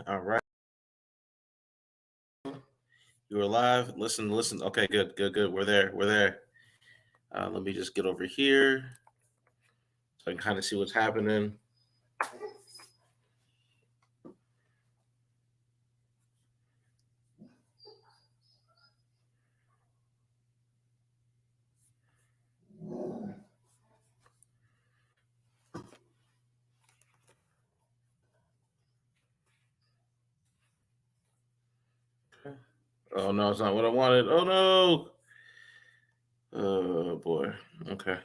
All right. You were live. Listen. Okay, good. We're there. We're there. Let me just get over here so I can kind of see what's happening. Oh no, it's not what I wanted. Oh no. Oh boy. Okay.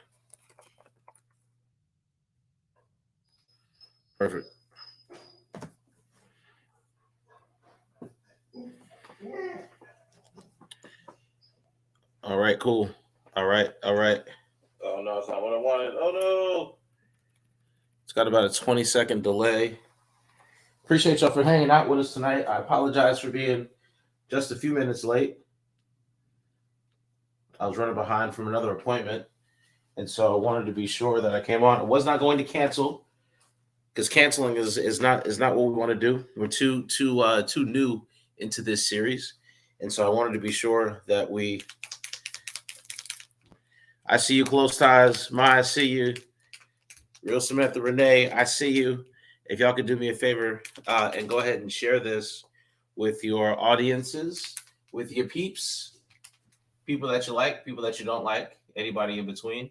Perfect. All right. Cool. All right. All right. Oh no, it's not what I wanted. Oh no. It's got about a 20-second delay. Appreciate y'all for hanging out with us tonight. I apologize for being just a few minutes late. I was running behind from another appointment, and so I wanted to be sure that I came on. I was not going to cancel because canceling is not what we want to do. We're too new into this series, and so I wanted to be sure that we. I see you, close ties. Maya, I see you. Real Samantha Renee, I see you. If y'all could do me a favor and go ahead and share this with your audiences, with your peeps, people that you like, people that you don't like, anybody in between.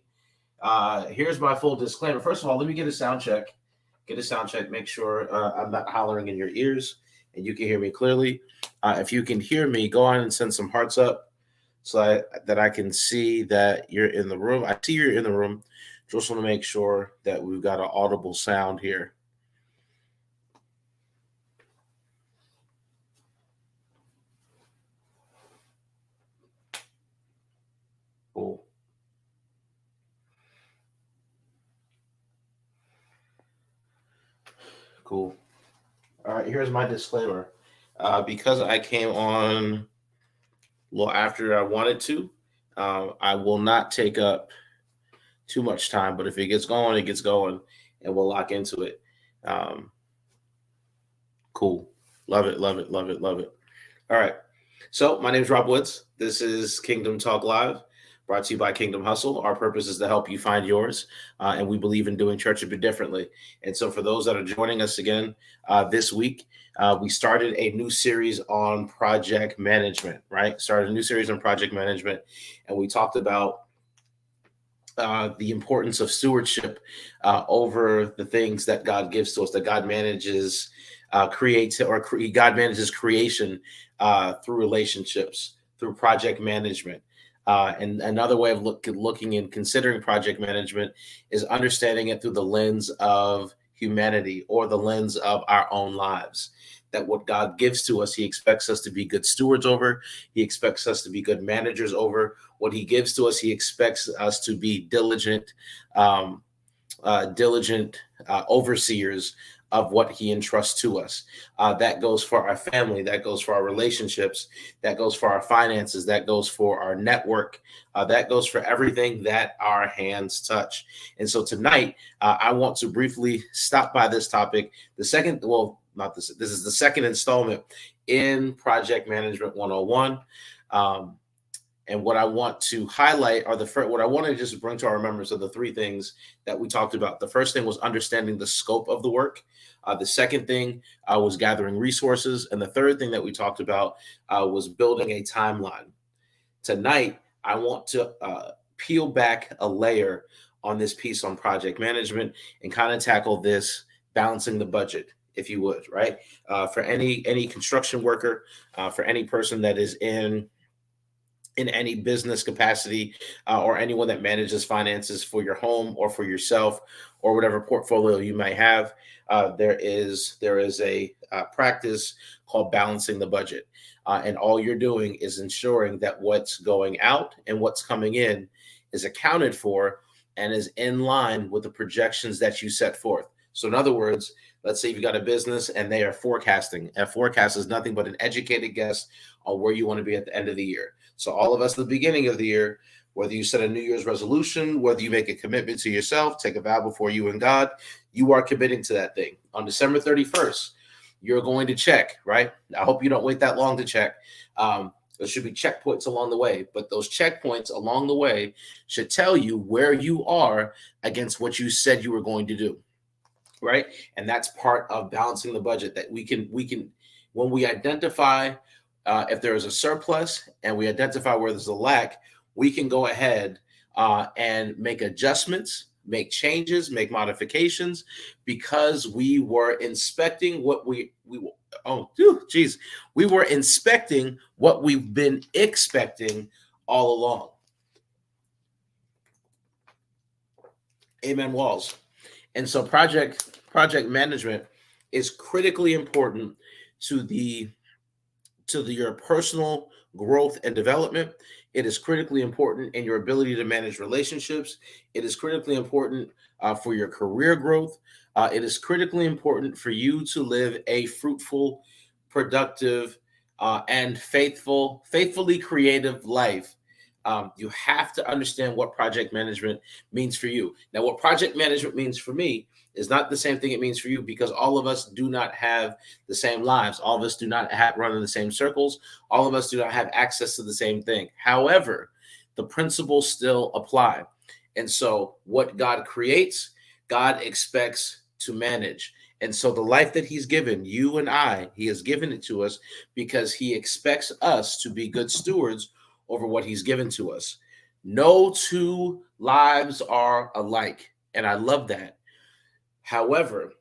Here's my full disclaimer. First of all, let me get a sound check. Get a sound check. Make sure I'm not hollering in your ears and you can hear me clearly. If you can hear me, go on and send some hearts up so that I can see that you're in the room. I see you're in the room. Just want to make sure that we've got an audible sound here. Cool. Cool. All right, here's my disclaimer. Because I came on a little after I wanted to, I will not take up too much time, but if it gets going, it gets going, and we'll lock into it. Um, cool. Love it, love it, love it, love it. All right. So, my name is Rob Woods. This is Kingdom Talk Live, brought to you by Kingdom Hustle. Our purpose is to help you find yours, and we believe in doing church a bit differently. And so, for those that are joining us again this week, we started a new series on project management, right? Started a new series on project management, and we talked about the importance of stewardship over the things that God gives to us, that God manages, God manages creation through relationships, through project management. And another way of looking and considering project management is understanding it through the lens of humanity or the lens of our own lives. That what God gives to us, He expects us to be good stewards over. He expects us to be good managers over. What He gives to us, He expects us to be diligent, um, overseers of what He entrusts to us. That goes for our family, that goes for our relationships, that goes for our finances, that goes for our network, that goes for everything that our hands touch. And so tonight, I want to briefly stop by this topic. The second, well, not this, this is the second installment in Project Management 101. And what I want to highlight are what I want to just bring to our remembrance are the three things that we talked about. The first thing was understanding the scope of the work. The second thing was gathering resources. And the third thing that we talked about was building a timeline. Tonight, I want to peel back a layer on this piece on project management and kind of tackle this balancing the budget, if you would, right? For any construction worker, for any person that is in any business capacity, or anyone that manages finances for your home or for yourself or whatever portfolio you might have, there is a practice called balancing the budget, and all you're doing is ensuring that what's going out and what's coming in is accounted for and is in line with the projections that you set forth. So in other words, let's say you've got a business and they are forecasting. A forecast is nothing but an educated guess on where you want to be at the end of the year. So all of us at the beginning of the year, whether you set a New Year's resolution, whether you make a commitment to yourself, take a vow before you and God, you are committing to that thing. On December 31st, you're going to check, right? I hope you don't wait that long to check. There should be checkpoints along the way, but those checkpoints along the way should tell you where you are against what you said you were going to do, right? And that's part of balancing the budget, that we can when we identify if there is a surplus and we identify where there's a lack, we can go ahead and make adjustments, make changes, make modifications, because we were inspecting what we we were inspecting what we've been expecting all along. Amen, Walls. And so project management is critically important to your personal growth and development. It is critically important in your ability to manage relationships. It is critically important for your career growth. It is critically important for you to live a fruitful, productive, and faithfully creative life. You have to understand what project management means for you. Now, what project management means for me is not the same thing it means for you, because all of us do not have the same lives. All of us do not run in the same circles. All of us do not have access to the same thing. However, the principles still apply. And so what God creates, God expects to manage. And so the life that he's given you and he has given it to us because he expects us to be good stewards over what he's given to us. No two lives are alike. And I love that. However,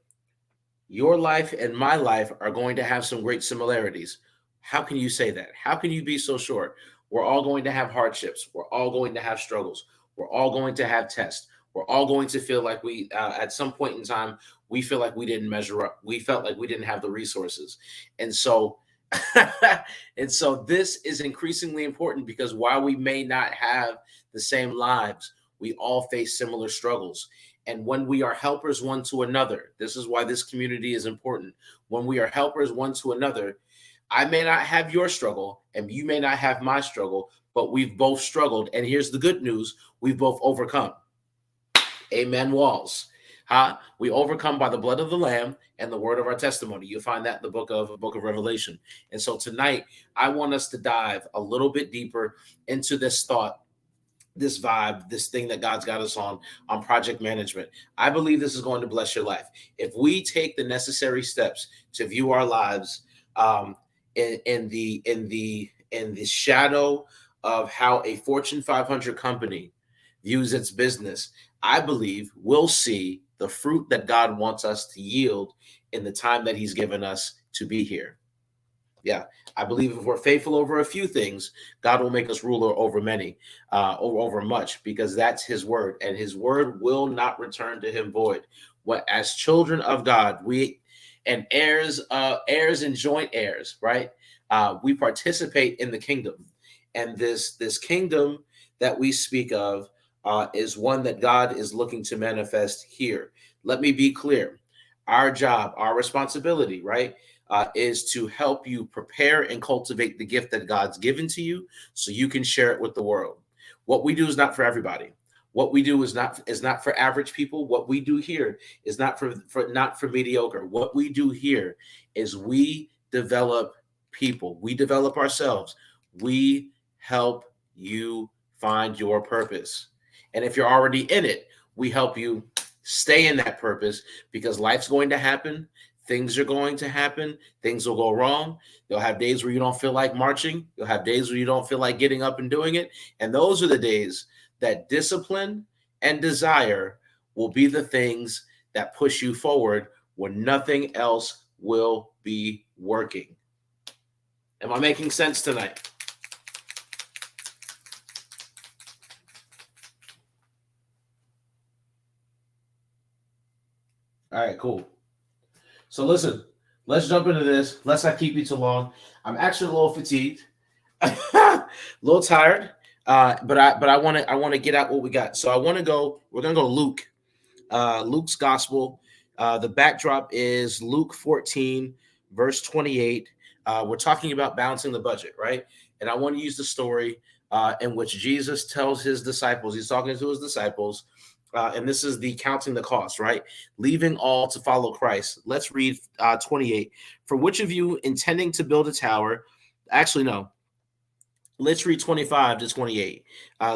your life and my life are going to have some great similarities. How can you say that? How can you be so sure? We're all going to have hardships. We're all going to have struggles. We're all going to have tests. We're all going to feel like we, at some point in time, we feel like we didn't measure up. We felt like we didn't have the resources. And so, this is increasingly important, because while we may not have the same lives, we all face similar struggles. And when we are helpers one to another, this is why this community is important. When we are helpers one to another, I may not have your struggle and you may not have my struggle, but we've both struggled. And here's the good news: we've both overcome. Amen, Walls. We overcome by the blood of the Lamb and the word of our testimony. You'll find that in the book of Revelation. And so tonight, I want us to dive a little bit deeper into this thought, this vibe, this thing that God's got us on project management. I believe this is going to bless your life. If we take the necessary steps to view our lives in the shadow of how a Fortune 500 company views its business, I believe we'll see the fruit that God wants us to yield in the time that he's given us to be here. Yeah, I believe if we're faithful over a few things, God will make us ruler over many, over much, because that's his word, and his word will not return to him void. What, as children of God, we and heirs and joint heirs, right? We participate in the kingdom, and this kingdom that we speak of is one that God is looking to manifest here. Let me be clear: our job, our responsibility, right, is to help you prepare and cultivate the gift that God's given to you, so you can share it with the world. What we do is not for everybody. What we do is not for average people. What we do here is not for mediocre. What we do here is we develop people. We develop ourselves. We help you find your purpose. And if you're already in it, we help you stay in that purpose, because life's going to happen. Things are going to happen. Things will go wrong. You'll have days where you don't feel like marching. You'll have days where you don't feel like getting up and doing it. And those are the days that discipline and desire will be the things that push you forward when nothing else will be working. Am I making sense tonight? All right, cool. So listen, let's jump into this. Let's not keep you too long. I'm actually a little fatigued, a little tired, but I want to get out what we got. So we're gonna go to Luke, Luke's gospel. The backdrop is Luke 14, verse 28. We're talking about balancing the budget, right? And I want to use the story in which Jesus tells his disciples. He's talking to his disciples and this is the counting the cost, right? Leaving all to follow Christ. Let's read 28. For which of you intending to build a tower? Actually, no. Let's read 25 to 28.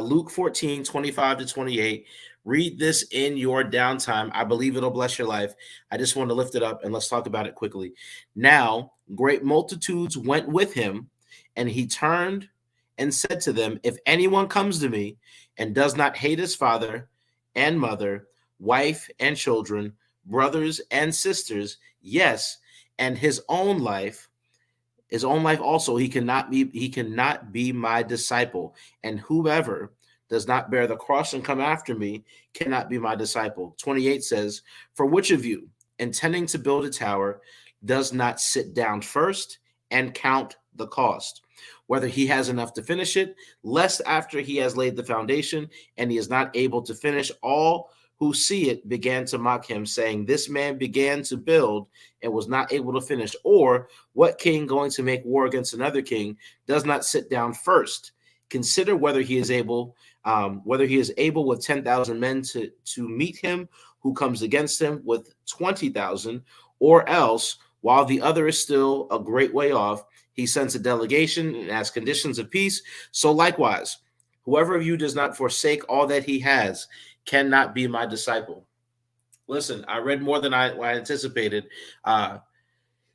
Luke 14, 25 to 28. Read this in your downtime. I believe it'll bless your life. I just want to lift it up and let's talk about it quickly. Now, great multitudes went with him, and he turned and said to them, if anyone comes to me and does not hate his father and mother, wife and children, brothers and sisters, yes, and his own life also, he cannot be my disciple. And whoever does not bear the cross and come after me cannot be my disciple. 28 says, for which of you, intending to build a tower, does not sit down first and count the cost, whether he has enough to finish it, lest after he has laid the foundation and he is not able to finish, all who see it began to mock him, saying, this man began to build and was not able to finish. Or what king going to make war against another king does not sit down first? Consider whether he is able with 10,000 men to meet him who comes against him with 20,000, or else, while the other is still a great way off, he sends a delegation and asks conditions of peace. So likewise, whoever of you does not forsake all that he has cannot be my disciple. Listen, I read more than I anticipated. That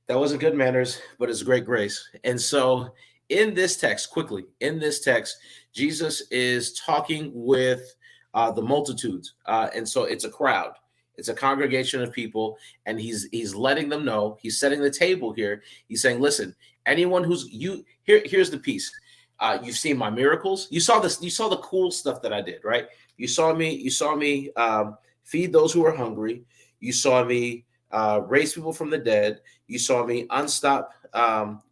wasn't good manners, but it's great grace. And so in this text, quickly, in this text, Jesus is talking with the multitudes. And so it's a crowd. It's a congregation of people, and he's letting them know. He's setting the table here. He's saying, listen, anyone here's the piece. You've seen my miracles. You saw this. You saw the cool stuff that I did, right? You saw me feed those who are hungry. You saw me raise people from the dead. You saw me unstop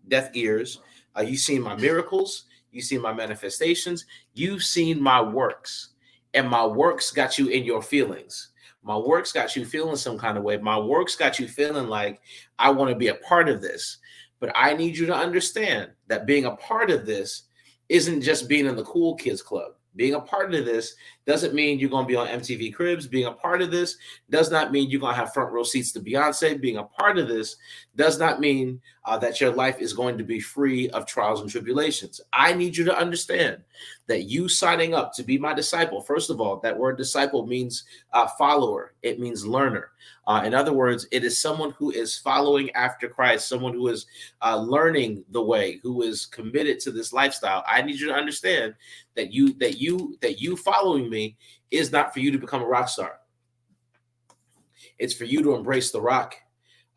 deaf ears. You've seen my miracles. You've seen my manifestations. You've seen my works, and my works got you in your feelings. My works got you feeling some kind of way. My works got you feeling like I want to be a part of this. But I need you to understand that being a part of this isn't just being in the cool kids club. Being a part of this doesn't mean you're going to be on MTV Cribs. Being a part of this does not mean you're going to have front row seats to Beyonce. Being a part of this does not mean that your life is going to be free of trials and tribulations. I need you to understand that you signing up to be my disciple, first of all, that word disciple means follower. It means learner. In other words, it is someone who is following after Christ, someone who is learning the way, who is committed to this lifestyle. I need you to understand that you following me is not for you to become a rock star. It's for you to embrace the rock.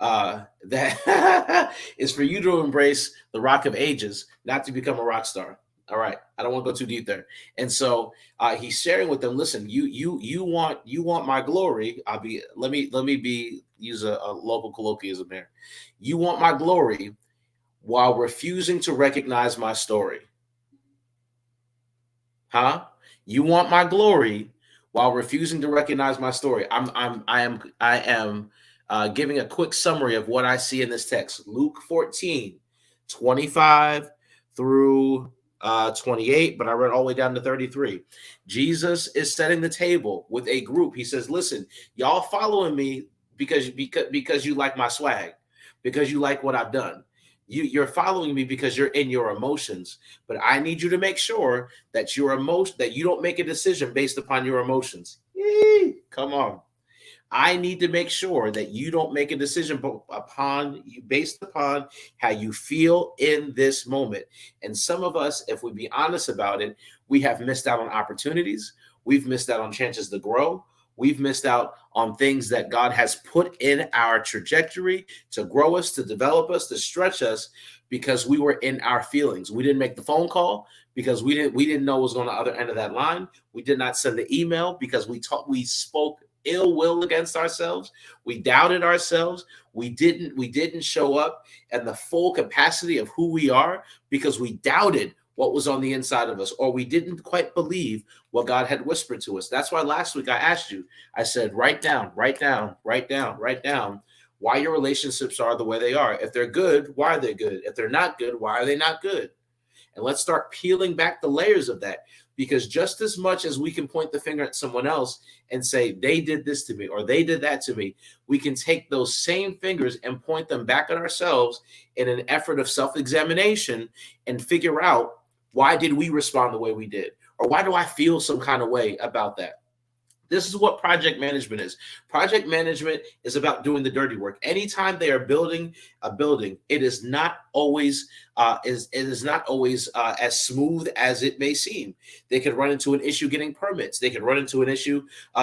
That is for you to embrace the rock of ages, not to become a rock star. All right, I don't want to go too deep there. And so he's sharing with them. Listen, you want my glory. Let me use a local colloquialism here. You want my glory while refusing to recognize my story. Huh? You want my glory while refusing to recognize my story. I am giving a quick summary of what I see in this text. Luke 14, 25 through 28, but I read all the way down to 33. Jesus is setting the table with a group. He says, listen, y'all following me because you like my swag, because you like what I've done. You're following me because you're in your emotions, but I need you to make sure that that you don't make a decision based upon your emotions. Yee, come on. I need to make sure that you don't make a decision based upon how you feel in this moment. And some of us, if we be honest about it, we have missed out on opportunities. We've missed out on chances to grow. We've missed out on things that God has put in our trajectory to grow us, to develop us, to stretch us, because we were in our feelings. We didn't make the phone call because we didn't know what was on the other end of that line. We did not send the email because we spoke ill will against ourselves. We doubted ourselves. We didn't show up in the full capacity of who we are because we doubted what was on the inside of us, or we didn't quite believe what God had whispered to us. That's why last week I asked you, I said, write down why your relationships are the way they are. If they're good, why are they good? If they're not good, why are they not good? And let's start peeling back the layers of that. Because just as much as we can point the finger at someone else and say, they did this to me or they did that to me, we can take those same fingers and point them back at ourselves in an effort of self-examination and figure out, why did we respond the way we did? Or why do I feel some kind of way about that? This is what project management is. Project management is about doing the dirty work. Anytime they are building a building, it is not always as smooth as it may seem. They could run into an issue getting permits. They could run into an issue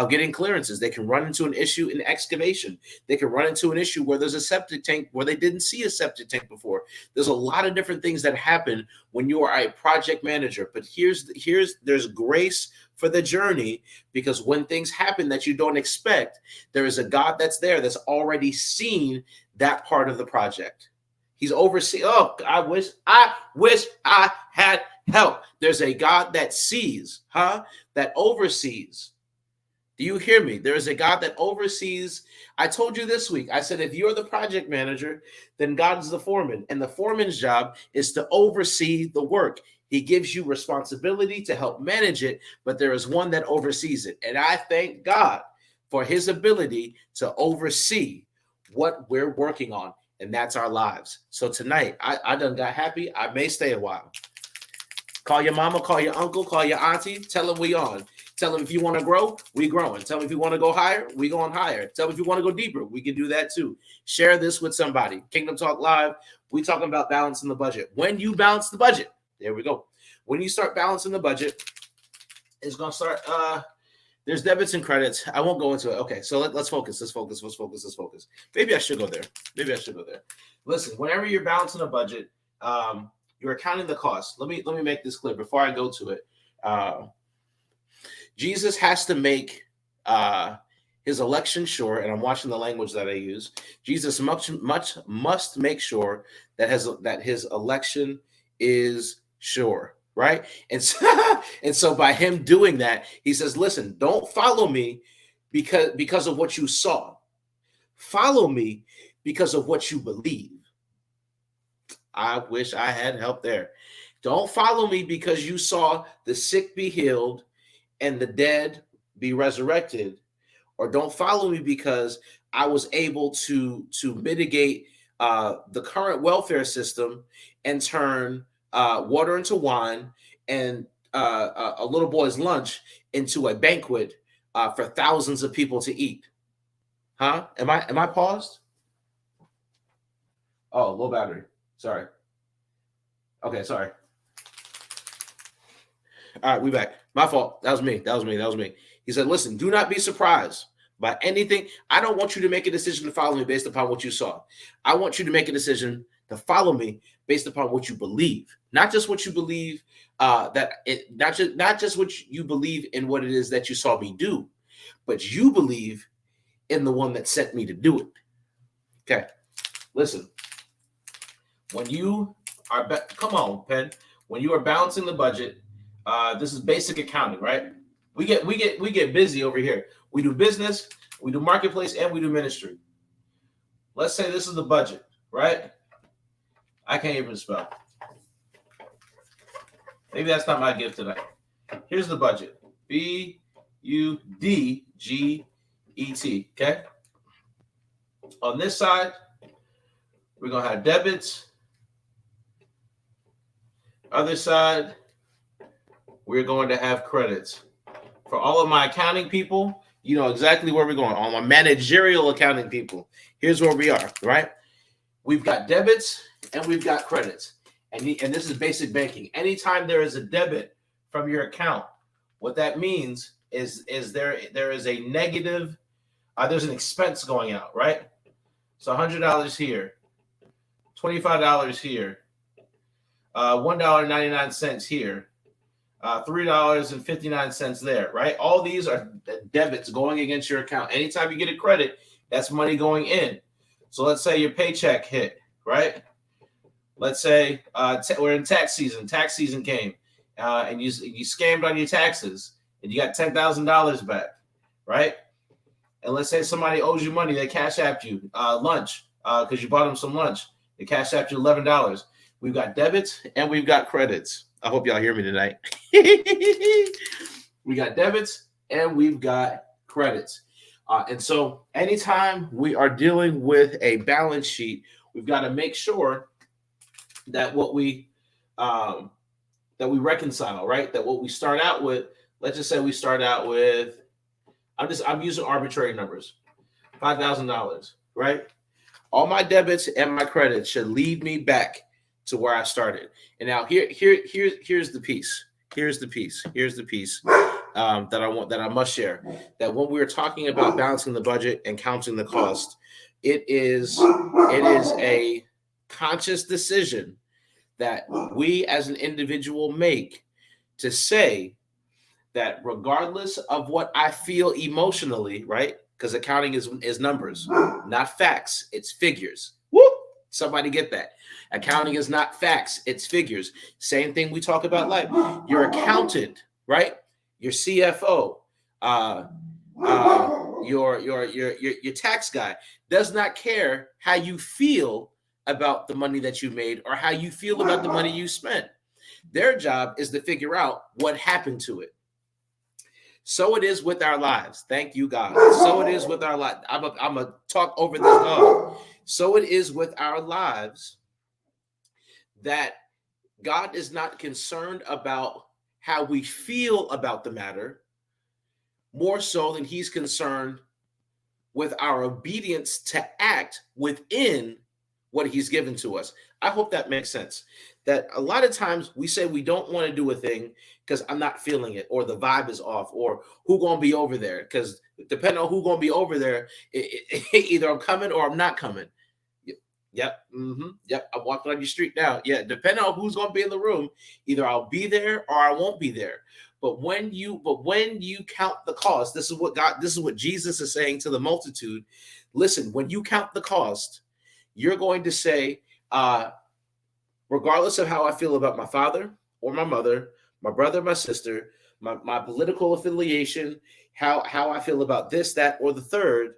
getting clearances. They can run into an issue in excavation. They can run into an issue where there's a septic tank where they didn't see a septic tank before. There's a lot of different things that happen when you are a project manager. But there's grace for the journey, because when things happen that you don't expect, there is a God that's there that's already seen that part of the project. He's overseen. Oh, I wish I had help. There's a God that sees, that oversees. Do you hear me? There is a God that oversees. I told you this week, I said, if you're the project manager, then God's the foreman. And the foreman's job is to oversee the work. He gives you responsibility to help manage it, but there is one that oversees it. And I thank God for his ability to oversee what we're working on, and that's our lives. So tonight, I done got happy. I may stay a while. Call your mama, call your uncle, call your auntie. Tell them we on. Tell them if you want to grow, we growing. Tell them if you want to go higher, we going higher. Tell them if you want to go deeper, we can do that too. Share this with somebody. Kingdom Talk Live, we talking about balancing the budget. When you balance the budget, there we go. When you start balancing the budget, it's going to start, there's debits and credits. I won't go into it. Okay, so let's focus. Let's focus. Maybe I should go there. Listen, whenever you're balancing a budget, you're accounting the cost. Let me make this clear before I go to it. Jesus has to make his election sure, and I'm watching the language that I use. Jesus must make sure that his election is sure, right? And so by him doing that, he says, listen, don't follow me because of what you saw. Follow me because of what you believe. I wish I had help there. Don't follow me because you saw the sick be healed and the dead be resurrected, or don't follow me because I was able to mitigate the current welfare system and turn water into wine and a little boy's lunch into a banquet for thousands of people to eat. Am I paused? Oh, low battery. Sorry. Okay, sorry. All right, we back. My fault. That was me. He said, listen, do not be surprised by anything. I don't want you to make a decision to follow me based upon what you saw. I want you to make a decision to follow me based upon what you believe, not just what you believe, not just what you believe in what it is that you saw me do, but you believe in the one that sent me to do it. Okay, listen. When you are, come on, Pen. When you are balancing the budget, this is basic accounting, right? We get busy over here. We do business, we do marketplace, and we do ministry. Let's say this is the budget, right? I can't even spell. Maybe that's not my gift tonight. Here's the budget. BUDGET. Okay. On this side, we're gonna have debits. Other side, we're going to have credits. For all of my accounting people, you know exactly where we're going. All my managerial accounting people, here's where we are, right? We've got debits and we've got credits. And this is basic banking. Anytime there is a debit from your account, what that means is there is a negative, there's an expense going out, right? So $100 here, $25 here, $1.99 here, $3.59 there, right? All these are debits going against your account. Anytime you get a credit, that's money going in. So let's say your paycheck hit, right? Let's say we're in tax season. Tax season came, and you scammed on your taxes, and you got $10,000 back, right? And let's say somebody owes you money. They cash apped you lunch because you bought them some lunch. They cash apped you $11. We've got debits and we've got credits. I hope y'all hear me tonight. We got debits and we've got credits. And so anytime we are dealing with a balance sheet, we've got to make sure that what we that we reconcile, right? That what we start out with, let's just say we start out with, I'm using arbitrary numbers, $5,000, right? All my debits and my credits should lead me back to where I started. And now here's the piece. Here's the piece that I must share. That when we are talking about balancing the budget and counting the cost, it is a conscious decision that we as an individual make to say that regardless of what I feel emotionally, right? Because accounting is numbers, not facts. It's figures. Woo! Somebody get that. Accounting is not facts. It's figures. Same thing we talk about life. Your accountant, right? Your CFO, your tax guy does not care how you feel about the money that you made or how you feel about the money you spent. Their job is to figure out what happened to it. So it is with our lives. Thank you, God. So it is with our lives. I'm going to talk over this dog. So it is with our lives that God is not concerned about how we feel about the matter, more so than he's concerned with our obedience to act within what he's given to us. I hope that makes sense. That a lot of times we say we don't want to do a thing because I'm not feeling it, or the vibe is off, or who gonna be over there. Because depending on who gonna be over there, either I'm coming or I'm not coming. Yep. Yep. I'm walking on your street now. Yeah. Depending on who's gonna be in the room, either I'll be there or I won't be there. But when you count the cost, this is what Jesus is saying to the multitude. Listen, when you count the cost, you're going to say, regardless of how I feel about my father or my mother, my brother, my sister, my political affiliation, how I feel about this, that, or the third,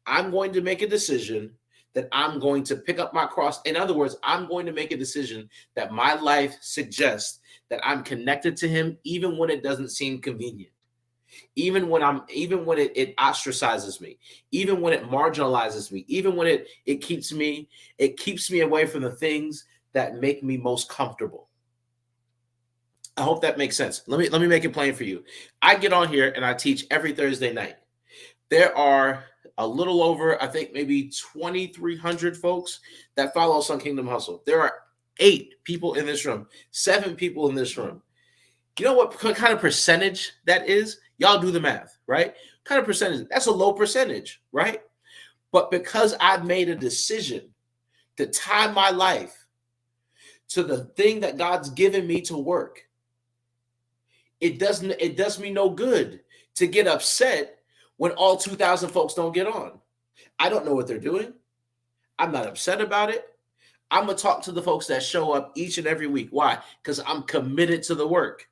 I'm going to make a decision that I'm going to pick up my cross. In other words, I'm going to make a decision that my life suggests that I'm connected to him, even when it doesn't seem convenient, even when it ostracizes me, even when it marginalizes me, even when it keeps me away from the things that make me most comfortable. I hope that makes sense. Let me make it plain for you. I get on here and I teach every Thursday night. There are a little over, I think maybe 2,300 folks that follow us on Kingdom Hustle. There are 8 people in this room, 7 people in this room. You know what kind of percentage that is? Y'all do the math, right? What kind of percentage? That's a low percentage, right? But because I've made a decision to tie my life to the thing that God's given me to work, it does me no good to get upset when all 2,000 folks don't get on. I don't know what they're doing. I'm not upset about it. I'm going to talk to the folks that show up each and every week. Why? Because I'm committed to the work.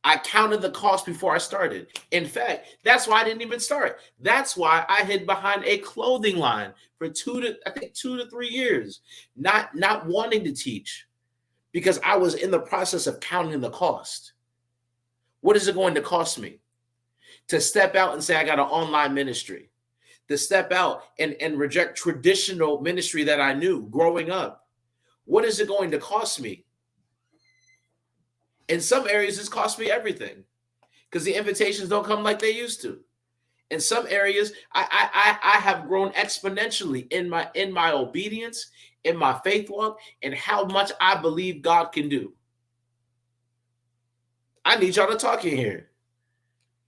I counted the cost before I started. In fact, that's why I didn't even start. That's why I hid behind a clothing line for 2 to 3 years, not wanting to teach, because I was in the process of counting the cost. What is it going to cost me to step out and say I got an online ministry, to step out and reject traditional ministry that I knew growing up? What is it going to cost me? In some areas, it's cost me everything because the invitations don't come like they used to. In some areas, I have grown exponentially in my obedience, in my faith walk, and how much I believe God can do. I need y'all to talk in here.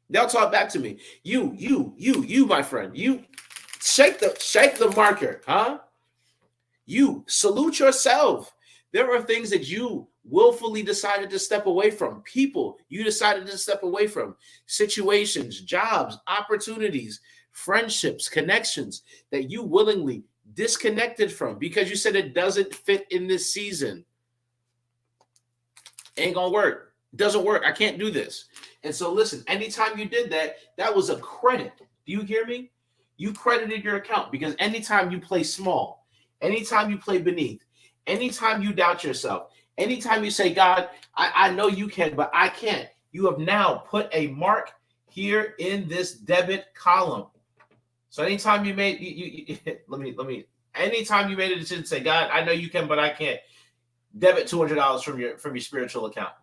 Y'all talk back to me. You, my friend. You shake the marker, huh? You salute yourself. There are things that you willfully decided to step away from. People you decided to step away from. Situations, jobs, opportunities, friendships, connections that you willingly disconnected from because you said it doesn't fit in this season. Ain't gonna work. It doesn't work. I can't do this. And so listen, anytime you did that, that was a credit. Do you hear me? You credited your account, because anytime you play small, anytime you play beneath, anytime you doubt yourself, Anytime you say, God, I know you can, but I can't, you have now put a mark here in this debit column. So anytime you made anytime you made a decision, say, God, I know you can, but I can't, debit $200 from your spiritual account.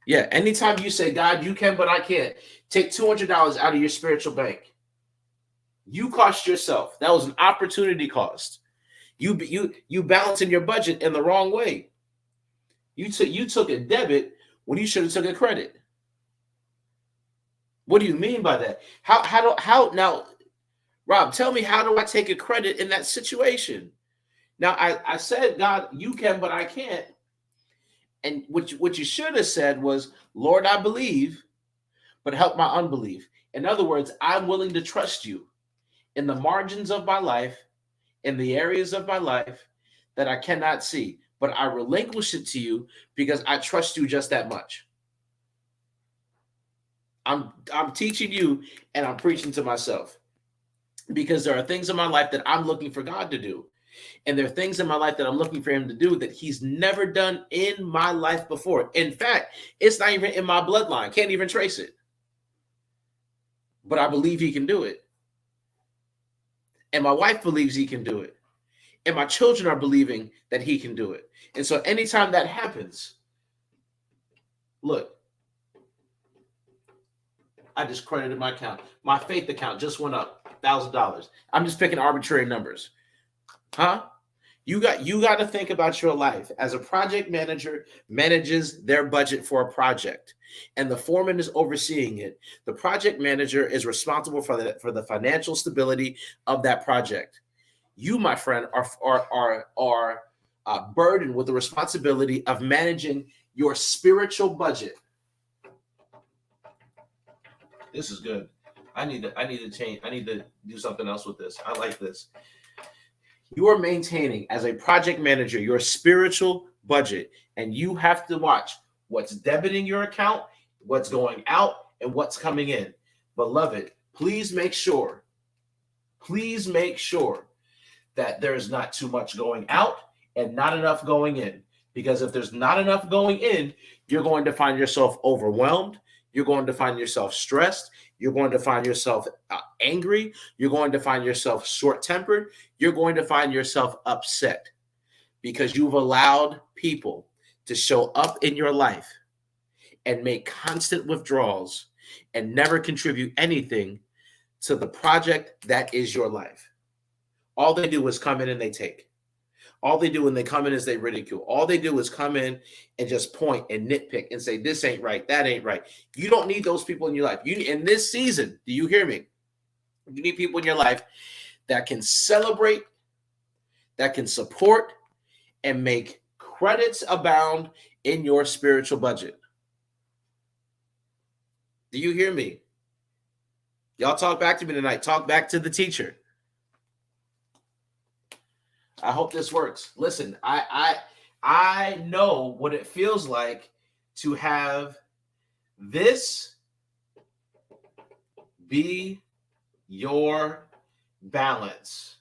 Yeah, anytime you say, God, you can, but I can't, take $200 out of your spiritual bank. You cost yourself. That was an opportunity cost. You balancing your budget in the wrong way. You took a debit when you should have took a credit. What do you mean by that? How now, Rob, tell me, how do I take a credit in that situation? Now I said, God, you can, but I can't. And what you should have said was, Lord, I believe, but help my unbelief. In other words, I'm willing to trust you in the margins of my life, in the areas of my life that I cannot see, but I relinquish it to you because I trust you just that much. I'm teaching you and I'm preaching to myself, because there are things in my life that I'm looking for God to do. And there are things in my life that I'm looking for him to do that he's never done in my life before. In fact, it's not even in my bloodline. Can't even trace it. But I believe he can do it. And my wife believes he can do it. And my children are believing that he can do it. And so anytime that happens, look, I just credited my account. My faith account just went up $1,000. I'm just picking arbitrary numbers. Huh? You got to think about your life as a project manager manages their budget for a project, and the foreman is overseeing it. The project manager is responsible for the financial stability of that project. You, my friend, are burdened with the responsibility of managing your spiritual budget. This is good. I need to change. I need to do something else with this. I like this. You are maintaining, as a project manager, your spiritual budget, and you have to watch what's debiting your account, what's going out, and what's coming in. Beloved, please make sure that there's not too much going out and not enough going in. Because if there's not enough going in, you're going to find yourself overwhelmed. You're going to find yourself stressed. You're going to find yourself angry. You're going to find yourself short-tempered. You're going to find yourself upset because you've allowed people to show up in your life and make constant withdrawals and never contribute anything to the project that is your life. All they do is come in and they take. All they do when they come in is they ridicule. All they do is come in and just point and nitpick and say, this ain't right, that ain't right. You don't need those people in your life. You in this season, do you hear me? You need people in your life that can celebrate, that can support, and make credits abound in your spiritual budget. Do you hear me? Y'all talk back to me tonight. Talk back to the teacher. I hope this works. Listen, I know what it feels like to have this be your balance.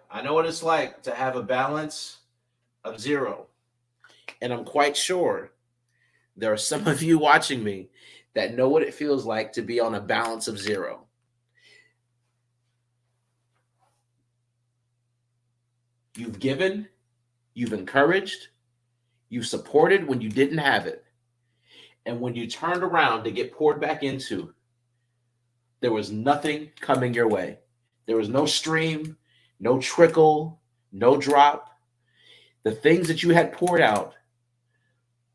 I know what it's like to have a balance of zero. And I'm quite sure there are some of you watching me that know what it feels like to be on a balance of zero. You've given, you've encouraged, you've supported when you didn't have it. And when you turned around to get poured back into, there was nothing coming your way. There was no stream, no trickle, no drop. The things that you had poured out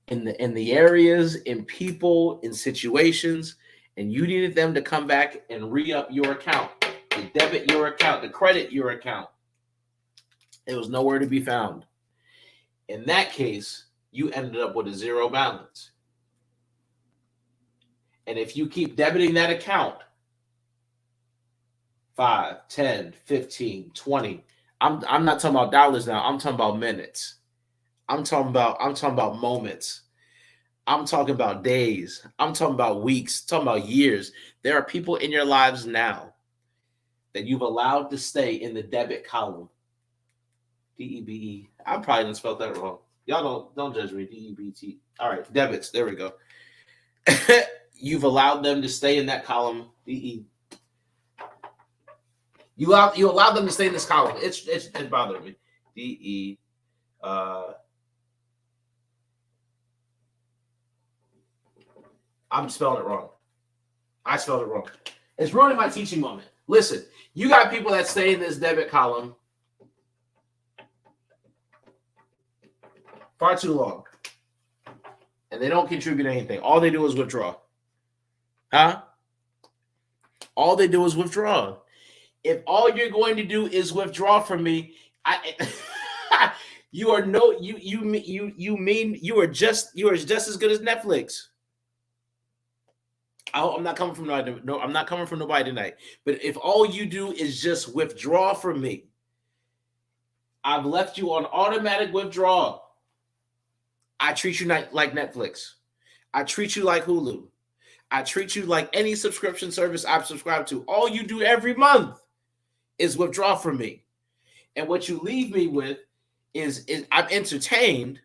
in the areas, in people, in situations, and you needed them to come back and re-up your account, to debit your account, to credit your account. It was nowhere to be found. In that case, you ended up with a zero balance. And if you keep debiting that account, 5, 10, 15, 20, I'm not talking about dollars now. I'm talking about minutes. I'm talking about moments. I'm talking about days. I'm talking about weeks. I'm talking about years. There are people in your lives now that you've allowed to stay in the debit column. DEBE. I'm probably gonna spell that wrong. Y'all don't judge me. DEBT. All right, debits. There we go. You've allowed them to stay in that column. DE. You allowed them to stay in this column. It bothered me. DE. I'm spelling it wrong. I spelled it wrong. It's ruining my teaching moment. Listen, you got people that stay in this debit column far too long, and they don't contribute anything. All they do is withdraw. Huh? All they do is withdraw. If all you're going to do is withdraw from me, you are just as good as Netflix. I'm not coming from nobody. No, I'm not coming from nobody tonight. But if all you do is just withdraw from me, I've left you on automatic withdrawal. I treat you like Netflix. I treat you like Hulu. I treat you like any subscription service I've subscribed to. All you do every month is withdraw from me. And what you leave me with is I'm entertained,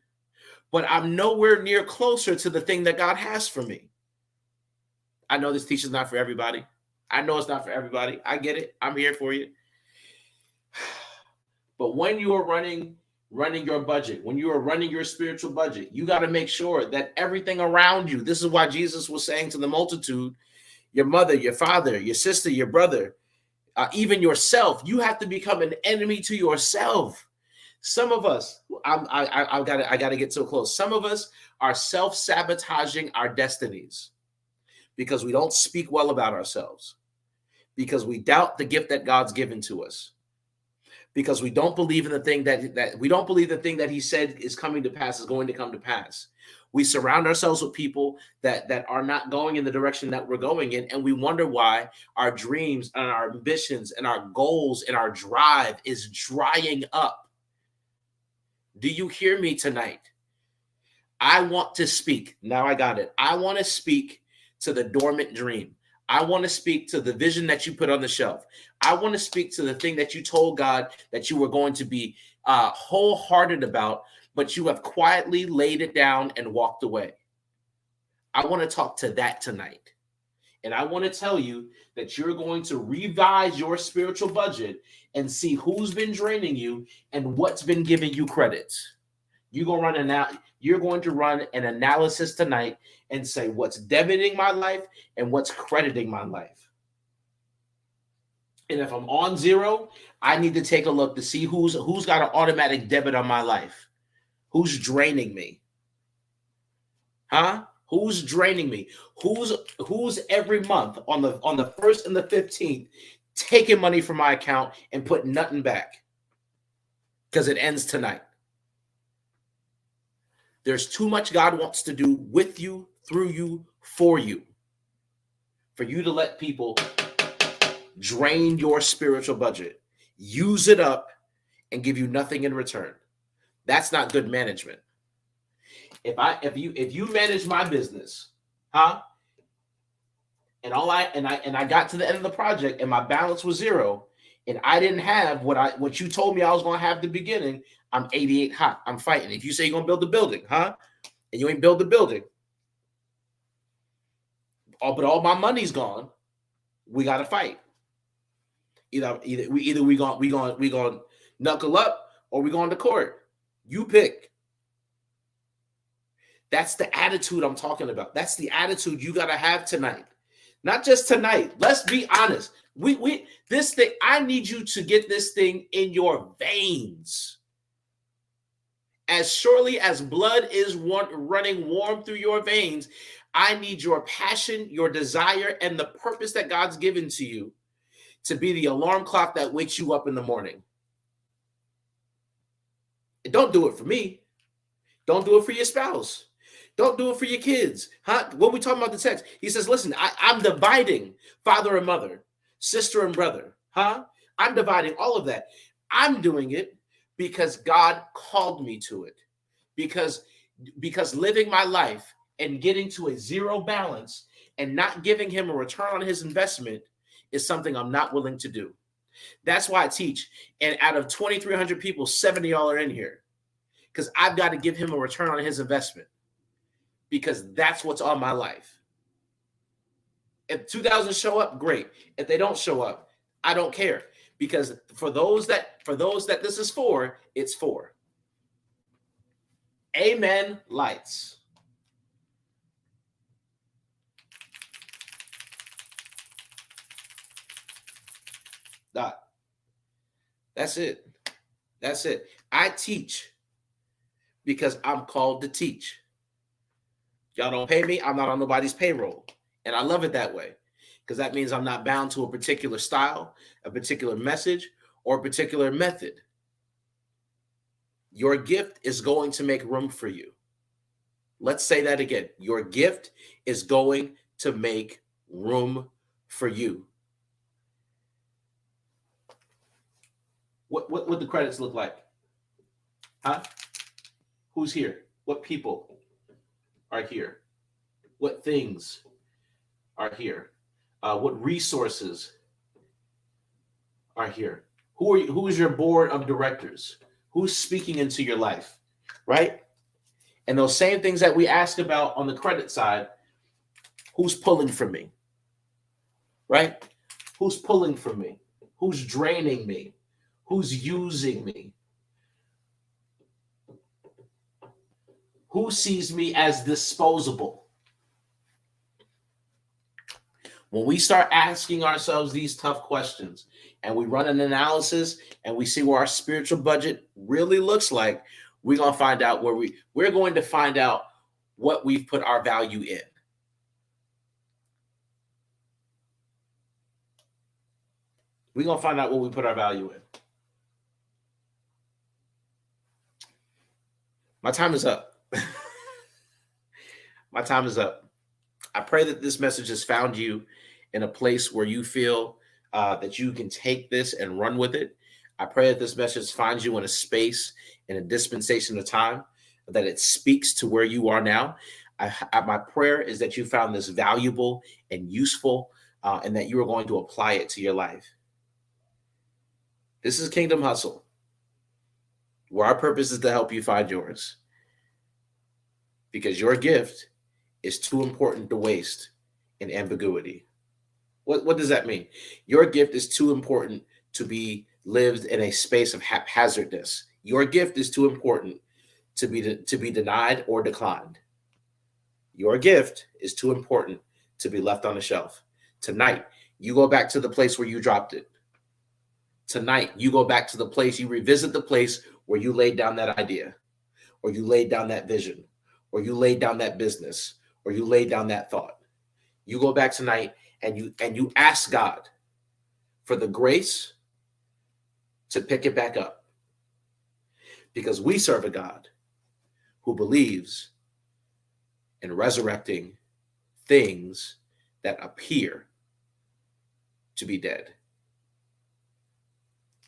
but I'm nowhere near closer to the thing that God has for me. I know this teaching is not for everybody. I know it's not for everybody. I get it. I'm here for you. But when you are running your budget, when you are running your spiritual budget, you got to make sure that everything around you, this is why Jesus was saying to the multitude, your mother, your father, your sister, your brother, even yourself, you have to become an enemy to yourself. Some of us, I got to get so close. Some of us are self-sabotaging our destinies because we don't speak well about ourselves, because we doubt the gift that God's given to us, because we don't believe in the thing that we don't believe the thing that he said is coming to pass is going to come to pass. We surround ourselves with people that are not going in the direction that we're going in, and we wonder why our dreams and our ambitions and our goals and our drive is drying up. Do you hear me tonight? I want to speak. Now I got it. I want to speak to the dormant dream. I want to speak to the vision that you put on the shelf. I want to speak to the thing that you told God that you were going to be wholehearted about, but you have quietly laid it down and walked away. I want to talk to that tonight. And I want to tell you that you're going to revise your spiritual budget and see who's been draining you and what's been giving you credits. You're going to run an analysis tonight and say what's debiting my life and what's crediting my life. And if I'm on zero, I need to take a look to see who's got an automatic debit on my life. Who's draining me? Huh? Who's draining me? Who's every month on the 1st and the 15th taking money from my account and putting nothing back? Because it ends tonight. There's too much God wants to do with you, through you, for you to let people drain your spiritual budget, use it up, and give you nothing in return. That's not good management. If you manage my business, huh? And I got to the end of the project and my balance was zero, and I didn't have what you told me I was going to have at the beginning, I'm 88 hot. I'm fighting. If you say you're going to build the building, huh? And you ain't build the building, but all my money's gone, we got to fight. Either we going knuckle up or we going to court. You pick. That's the attitude I'm talking about. That's the attitude you got to have tonight. Not just tonight. Let's be honest. This thing, I need you to get this thing in your veins. As surely as blood is running warm through your veins, I need your passion, your desire, and the purpose that God's given to you to be the alarm clock that wakes you up in the morning. And don't do it for me. Don't do it for your spouse. Don't do it for your kids. Huh? When we talking about the text, he says, listen, I'm dividing father and mother, sister and brother. Huh? I'm dividing all of that. I'm doing it because God called me to it. Because living my life and getting to a zero balance and not giving him a return on his investment is something I'm not willing to do. That's why I teach. And out of 2,300 people, 70 y'all are in here because I've got to give him a return on his investment because that's what's on my life. If 2,000 show up, great. If they don't show up, I don't care because for those that this is for, it's for. Amen. Lights. Dot. That's it. That's it. I teach because I'm called to teach. Y'all don't pay me. I'm not on nobody's payroll. And I love it that way because that means I'm not bound to a particular style, a particular message, or a particular method. Your gift is going to make room for you. Let's say that again. Your gift is going to make room for you. What the credits look like? Huh? Who's here? What people are here? What things are here? What resources are here? Who are you? Who is your board of directors? Who's speaking into your life? Right? And those same things that we asked about on the credit side, who's pulling from me? Right? Who's pulling from me? Who's draining me? Who's using me? Who sees me as disposable? When we start asking ourselves these tough questions and we run an analysis and we see where our spiritual budget really looks like, we're going to find out we're going to find out what we've put our value in. We're going to find out what we put our value in. My time is up. My time is up. I pray that this message has found you in a place where you feel that you can take this and run with it. I pray that this message finds you in a space, in a dispensation of time, that it speaks to where you are now. My prayer is that you found this valuable and useful, and that you are going to apply it to your life. This is Kingdom Hustle, where our purpose is to help you find yours. Because your gift is too important to waste in ambiguity. What does that mean? Your gift is too important to be lived in a space of haphazardness. Your gift is too important to be denied or declined. Your gift is too important to be left on the shelf. Tonight, you go back to the place where you dropped it. Tonight, you go back to the place, you revisit the place where you laid down that idea, or you laid down that vision, or you laid down that business, or you laid down that thought. You go back tonight and you ask God for the grace to pick it back up. Because we serve a God who believes in resurrecting things that appear to be dead.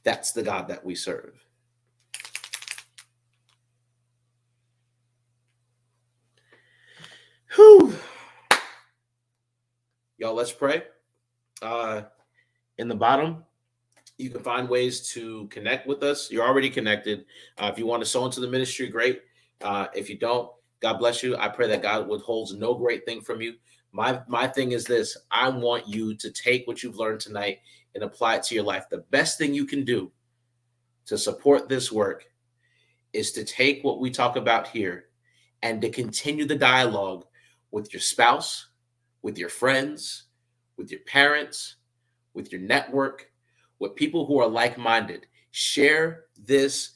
That's the God that we serve. Whew. Y'all, let's pray. In the bottom, you can find ways to connect with us. You're already connected. If you want to sow into the ministry, great. If you don't, God bless you. I pray that God withholds no great thing from you. My thing is this. I want you to take what you've learned tonight and apply it to your life. The best thing you can do to support this work is to take what we talk about here and to continue the dialogue with your spouse, with your friends, with your parents, with your network, with people who are like-minded. Share this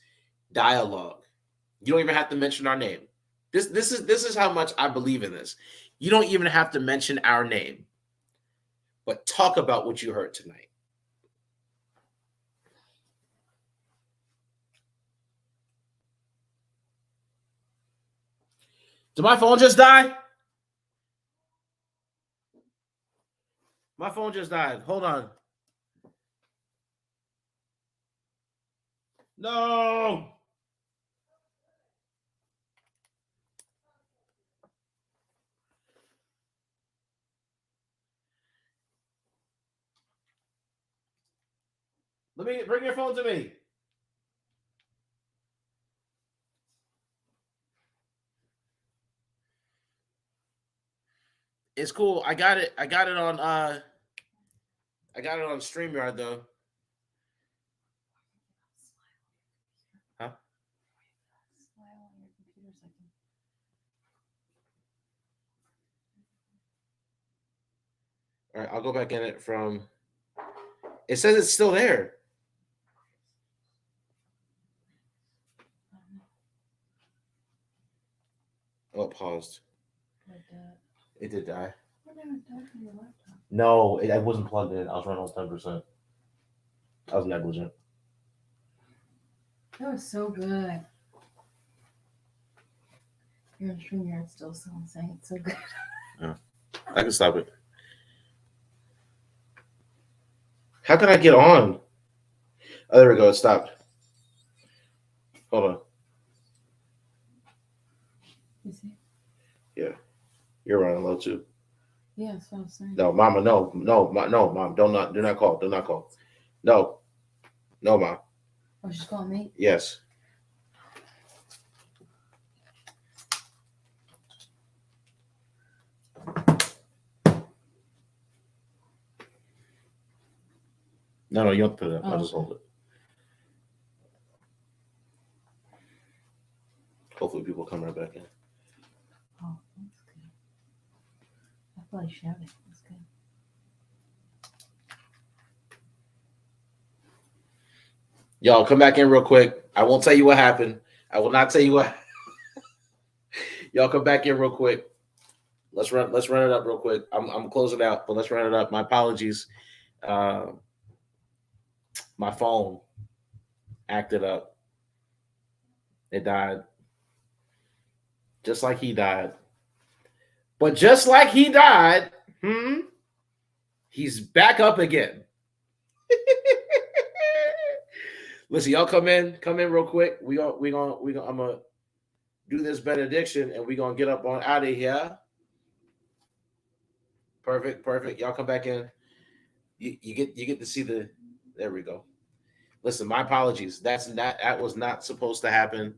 dialogue. You don't even have to mention our name. This is how much I believe in this. You don't even have to mention our name, but talk about what you heard tonight. Did my phone just die? My phone just died. Hold on. No. Let me bring your phone to me. It's cool. I got it. I got it on StreamYard though. Huh? Smile on your computer so I can. All right, I'll go back in it from. It says it's still there. Oh, it paused. It did die. What happened to your laptop? No, I wasn't plugged in. I was running on 10%. I was negligent. That was so good. You're on StreamYard still, so I'm saying it's so good. I can stop it. How can I get on? Oh, there we go. It stopped. Hold on. You see? Yeah. You're running low too. Yeah, that's what I'm saying. No, Mama, no, Mom. Do not call. Do not call. No. No, Mom. Oh, she's calling me? Yes. No, you have to put it up. I'll just hold it. Hopefully people come right back in. Oh, that's good. I feel like shouting. That's good. Y'all come back in real quick. I won't tell you what happened. I will not tell you what. Y'all come back in real quick. Let's run it up real quick. I'm closing out, but let's run it up. My apologies. My phone acted up. It died. Just like he died. But just like he died, he's back up again. Listen, y'all come in real quick. I'm gonna do this benediction and we're gonna get up on out of here. Perfect. Y'all come back in. You get to see the. There we go. Listen, my apologies. That was not supposed to happen.